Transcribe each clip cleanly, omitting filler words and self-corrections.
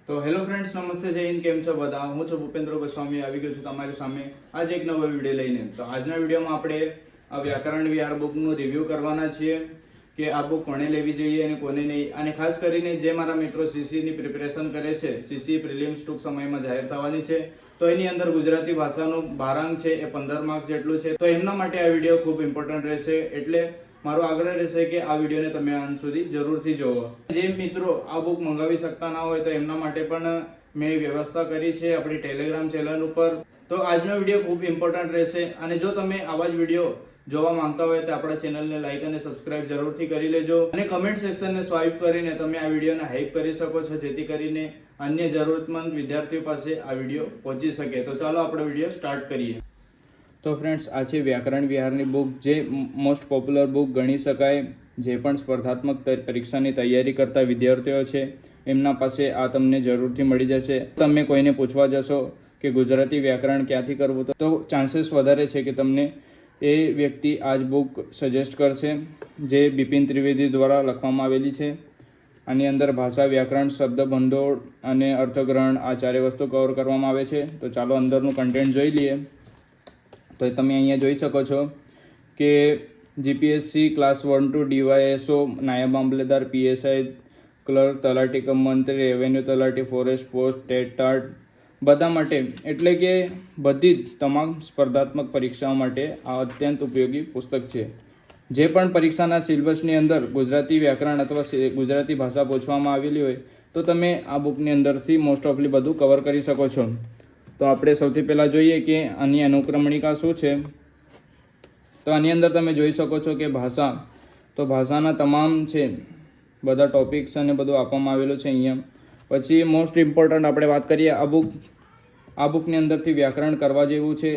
તો hello friends, નમસ્તે, જય હિન્દ. કેમ છો બધા? હું છું ભૂપેન્દ્ર ગોસ્વામી, આવી ગયો છું તમારી સામે આજે એક નવો વિડીયો લઈને. તો આજના વિડીયોમાં આપણે આ વ્યાકરણ વિહાર બુકનું રિવ્યૂ કરવાના છીએ કે આ બુક કોને લેવી જોઈએ અને કોને નહીં. અને ખાસ કરીને જે મારા મિત્રો સીસીની પ્રિપેરેશન કરે છે, સીસી પ્રિલિમ્સ ટૂંક સમયમાં જાહેર થવાની છે, તો એની અંદર ગુજરાતી ભાષાનું ભારાંક છે એ 15 માર્ક્સ જેટલું છે. તો એમના માટે આ વિડીયો ખૂબ ઇમ્પોર્ટન્ટ રહેશે. એટલે મારો આગ્રહ રહેશે કે આ વિડીયોને તમે અંત સુધી જરૂરથી જોવો. જે મિત્રો આ બુક મંગાવી શકતા ના હોય તો એમના માટે પણ મેં વ્યવસ્થા કરી છે આપણી ટેલિગ્રામ ચેનલ ઉપર. તો આજનો વિડીયો ખૂબ ઇમ્પોર્ટન્ટ રહેશે. અને જો તમે આવા જ વિડીયો જોવા માંગતા હોય તો આપણા ચેનલને લાઈક અને સબસ્ક્રાઇબ જરૂરથી કરી લેજો. અને કમેન્ટ સેક્શનને સ્વાઇપ કરીને તમે આ વિડીયોને હાઈપ કરી શકો છો, જેથી કરીને અન્ય જરૂરતમંદ વિદ્યાર્થીઓ પાસે આ વિડીયો પહોંચી શકે. તો ચાલો આપણો વિડીયો સ્ટાર્ટ કરીએ. તો ફ્રેન્ડ્સ, આ છે વ્યાકરણ વિહારની બુક, જે મોસ્ટ પોપ્યુલર બુક ગણી શકાય. જે પણ સ્પર્ધાત્મક પરીક્ષાની તૈયારી કરતા વિદ્યાર્થીઓ છે એમના પાસે આ તમને જરૂરથી મળી જશે. તમે કોઈને પૂછવા જશો કે ગુજરાતી વ્યાકરણ ક્યાંથી કરવું, તો ચાન્સીસ વધારે છે કે તમને એ વ્યક્તિ આ જ બુક સજેસ્ટ કરશે, જે બિપિન ત્રિવેદી દ્વારા લખવામાં આવેલી છે. આની અંદર ભાષા, વ્યાકરણ, શબ્દ ભંડોળ અને અર્થગ્રહણ આ ચારે વસ્તુ કવર કરવામાં આવે છે. તો ચાલો અંદરનું કન્ટેન્ટ જોઈ લઈએ. તો તમે અહીંયા જોઈ શકો છો કે જીપીએસસી ક્લાસ 1 ટુ ડીવાયએસઓ, નાયબ મામલેદાર, પીએસઆઈ, ક્લર્ક, તલાટી કમ મંત્રી, રેવન્યુ તલાટી, ફોરેસ્ટ પોસ્ટ, ટેટ ટાટ, બધા માટે, એટલે કે બધી જ તમામ સ્પર્ધાત્મક પરીક્ષાઓ માટે આ અત્યંત ઉપયોગી પુસ્તક છે. જે પણ પરીક્ષાના સિલેબસની અંદર ગુજરાતી વ્યાકરણ અથવા ગુજરાતી ભાષા પૂછવામાં આવેલી હોય તો તમે આ બુકની અંદરથી મોસ્ટ ઓફલી બધું કવર કરી શકો છો. તો આપણે સૌથી પહેલાં જોઈએ કે આની અનુક્રમણિકા શું છે. તો આની અંદર તમે જોઈ શકો છો કે ભાષા, તો ભાષાના તમામ છે બધા ટોપિક્સ અને બધું આપવામાં આવેલું છે અહીંયા. પછી મોસ્ટ ઇમ્પોર્ટન્ટ આપણે વાત કરીએ આ બુકની અંદરથી વ્યાકરણ કરવા જેવું છે,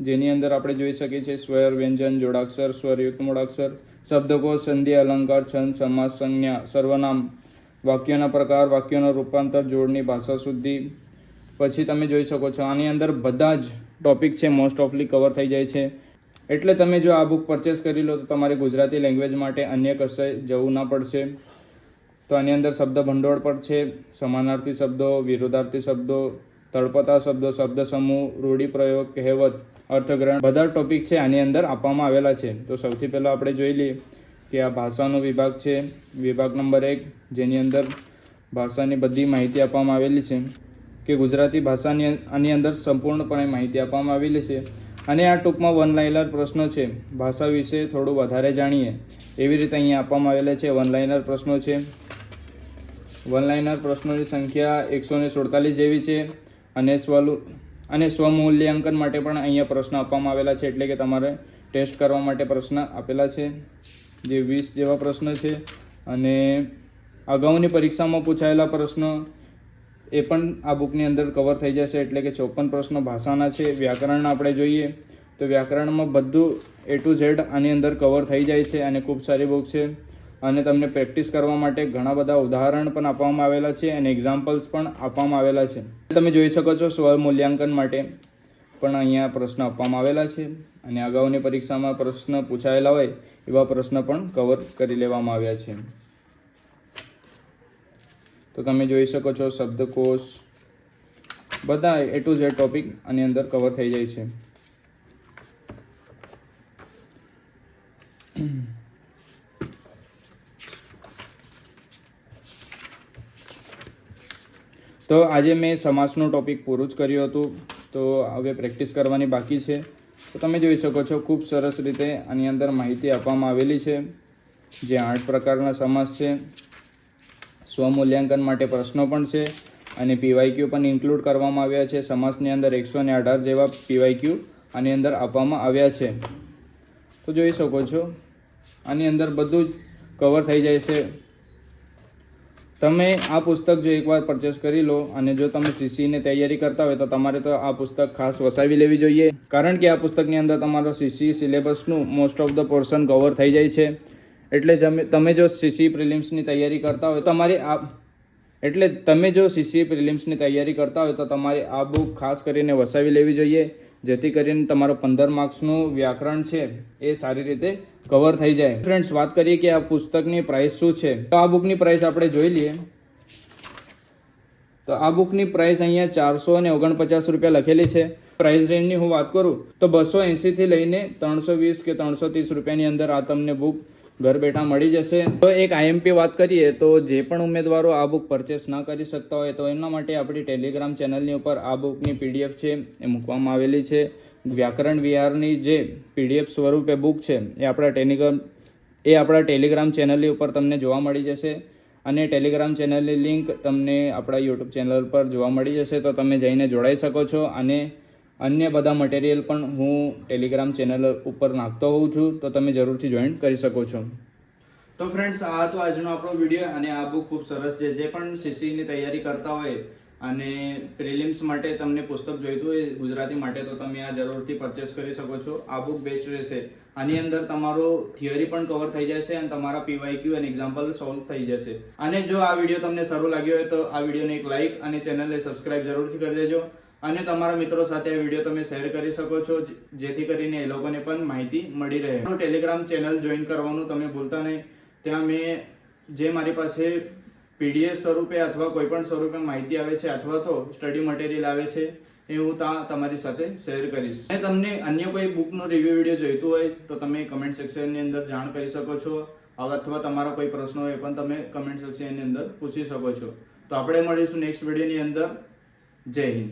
જેની અંદર આપણે જોઈ શકીએ છીએ સ્વર, વ્યંજન, જોડાક્ષર, સ્વરયુક્ત મૂળાક્ષર, શબ્દકોશ, સંધિ, અલંકાર, છંદ, સમાસ, સંજ્ઞા, સર્વનામ, વાક્યોના પ્રકાર, વાક્યોના રૂપાંતર, જોડણી, ભાષા શુદ્ધિ. પછી તમે જોઈ શકો છો આની અંદર બધા જ ટોપિક છે મોસ્ટ ઓફલી કવર થઈ જાય છે. એટલે તમે જો આ બુક પરચેસ કરી લો તો તમારે ગુજરાતી લેંગ્વેજ માટે અન્ય કશે જવું ના પડશે. તો આની અંદર શબ્દ ભંડોળ પણ છે, સમાનાર્થી શબ્દો, વિરોધાર્થી શબ્દો, તળપતા શબ્દો, શબ્દ સમૂહ, રૂઢિપ્રયોગ, કહેવત, અર્થગ્રહણ, બધા ટોપિક છે આની અંદર આપવામાં આવેલા છે. તો સૌથી પહેલાં આપણે જોઈ લઈએ કે આ ભાષાનો વિભાગ છે, વિભાગ નંબર 1, જેની અંદર ભાષાની બધી માહિતી આપવામાં આવેલી છે કે ગુજરાતી ભાષાની આની અંદર સંપૂર્ણપણે માહિતી આપવામાં આવેલી છે. અને આ ટૂંકમાં વન લાઇનર પ્રશ્નો છે. ભાષા વિશે થોડું વધારે જાણીએ એવી રીતે અહીંયા આપવામાં આવેલા છે. વન લાઇનર પ્રશ્નો છે. વન લાઇનર પ્રશ્નોની સંખ્યા 147 જેવી છે. અને સ્વમૂલ્યાંકન માટે પણ અહીંયા પ્રશ્ન આપવામાં આવેલા છે, એટલે કે તમારે ટેસ્ટ કરવા માટે પ્રશ્ન આપેલા છે, જે 20 જેવા પ્રશ્ન છે. અને અગાઉની પરીક્ષામાં પૂછાયેલા પ્રશ્નો એ પણ આ બુકની અંદર કવર થઈ જશે, એટલે કે 54 પ્રશ્નો ભાષાના છે. વ્યાકરણ આપણે જોઈએ તો વ્યાકરણમાં બધું A to Z આની અંદર કવર થઈ જાય છે અને ખૂબ સારી બુક છે. અને તમને પ્રેક્ટિસ કરવા માટે ઘણા બધા ઉદાહરણ પણ આપવામાં આવેલા છે અને એક્ઝામ્પલ્સ પણ આપવામાં આવેલા છે. તમે જોઈ શકો છો સ્વમૂલ્યાંકન માટે પણ અહીંયા પ્રશ્ન આપવામાં આવેલા છે. અને અગાઉની પરીક્ષામાં પ્રશ્ન પૂછાયેલા હોય એવા પ્રશ્ન પણ કવર કરી લેવામાં આવ્યા છે. તો તમે જોઈ શકો છો શબ્દકોશ, બધા A to Z ટોપિક આની અંદર કવર થઈ જાય છે. તો આજે મેં સમાસનું ટોપિક પૂરું જ કર્યું હતું, તો હવે પ્રેક્ટિસ કરવાની બાકી છે. તો તમે જોઈ શકો છો ખૂબ સરસ રીતે આની અંદર માહિતી આપવામાં આવેલી છે, જે 8 પ્રકારના સમાસ છે. સ્વમૂલ્યાંકન માટે પ્રશ્નો પણ છે અને PYQ પણ ઇન્ક્લુડ કરવામાં આવ્યા છે. સમાસની અંદર 118 જેવા PYQ આની અંદર આપવામાં આવ્યા છે. તો જોઈ શકો છો આની અંદર બધું જ કવર થઈ જાય છે. તમે આ પુસ્તક જો એકવાર પરચેસ કરી લો અને જો તમે સીસીની તૈયારી કરતા હોય તો તમારે તો આ પુસ્તક ખાસ વસાવી લેવી જોઈએ, કારણ કે આ પુસ્તકની અંદર તમારો સીસી સિલેબસનું most of the portion cover થઈ જાય છે. એટલે તમે જો સીસી પ્રિલિમ્સની તૈયારી કરતા હોય તો તમારે આ બુક ખાસ કરીને વસાવી લેવી જોઈએ, જેથી કરીને તમારો 15 માર્ક્સનું વ્યાકરણ છે એ સારી રીતે કવર થઈ જાય. ફ્રેન્ડ્સ, વાત કરીએ કે આ પુસ્તકની પ્રાઇસ શું છે. તો આ બુકની પ્રાઇસ આપણે જોઈ લઈએ. તો આ બુકની પ્રાઇસ અહીંયા 449 રૂપિયા લખેલી છે. પ્રાઇસ રેન્જની હું વાત કરું તો 280 થી લઈને 320 કે 330 રૂપિયાની અંદર આ તમને બુક ઘર બેઠા મળી જશે. તો એક આઈએમપી વાત કરીએ તો જે પણ ઉમેદવારો આ બુક પરચેસ ન કરી શકતા હોય તો એમના માટે આપણી ટેલિગ્રામ ચેનલની ઉપર આ બુકની પીડીએફ છે એ મૂકવામાં આવેલી છે. વ્યાકરણ વિહારની જે પીડીએફ સ્વરૂપે બુક છે એ આપણા ટેલિગ્રામ ચેનલની ઉપર તમને જોવા મળી જશે અને ટેલિગ્રામ ચેનલની લિંક તમને આપણા યુટ્યુબ ચેનલ પર જોવા મળી જશે. તો તમે જઈને જોડાઈ શકો છો અને અન્ય બધા મટીરિયલ પણ હું ટેલિગ્રામ ચેનલ ઉપર નાખતો હોઉં છું, તો તમે જરૂરથી જોઈન કરી શકો છો. તો ફ્રેન્ડ્સ, આ તો આજનો આપણો વિડીયો અને આ બુક ખૂબ સરસ છે. જે પણ સીસીની તૈયારી કરતા હોય અને પ્રિલિમ્સ માટે તમને પુસ્તક જોઈતું હોય ગુજરાતી માટે તો તમે આ જરૂરથી પરચેસ કરી શકો છો. આ બુક બેસ્ટ રહેશે. આની અંદર તમારો થિયરી પણ કવર થઈ જશે અને તમારા પીવાયક્યુ અને એક્ઝામ્પલ સોલ્વ થઈ જશે. અને જો આ વિડીયો તમને સારું લાગ્યો હોય તો આ વિડીયોને એક લાઇક અને ચેનલને સબસ્ક્રાઇબ જરૂરથી કરી દેજો અને તમારા મિત્રો સાથે આ વિડીયો તમે શેર કરી શકો છો જેથી કરીને એ લોકોને પણ માહિતી મળી રહે. ટેલિગ્રામ ચેનલ જોઈન કરવાનું તમે ભૂલતા નહીં. ત્યાં મેં જે મારી પાસે પીડીએફ સ્વરૂપે અથવા કોઈ પણ સ્વરૂપે માહિતી આવે છે અથવા તો સ્ટડી મટીરિયલ આવે છે એ હું ત્યાં તમારી સાથે શેર કરીશ. અને તમને અન્ય કોઈ બુકનો રિવ્યુ વિડીયો જોઈતું હોય તો તમે કમેન્ટ સેક્શનની અંદર જાણ કરી શકો છો અથવા તમારા કોઈ પ્રશ્નો હોય પણ તમે કમેન્ટ સેક્શનની અંદર પૂછી શકો છો. તો આપણે મળીશું નેક્સ્ટ વિડીયોની અંદર. જય હિન્દ.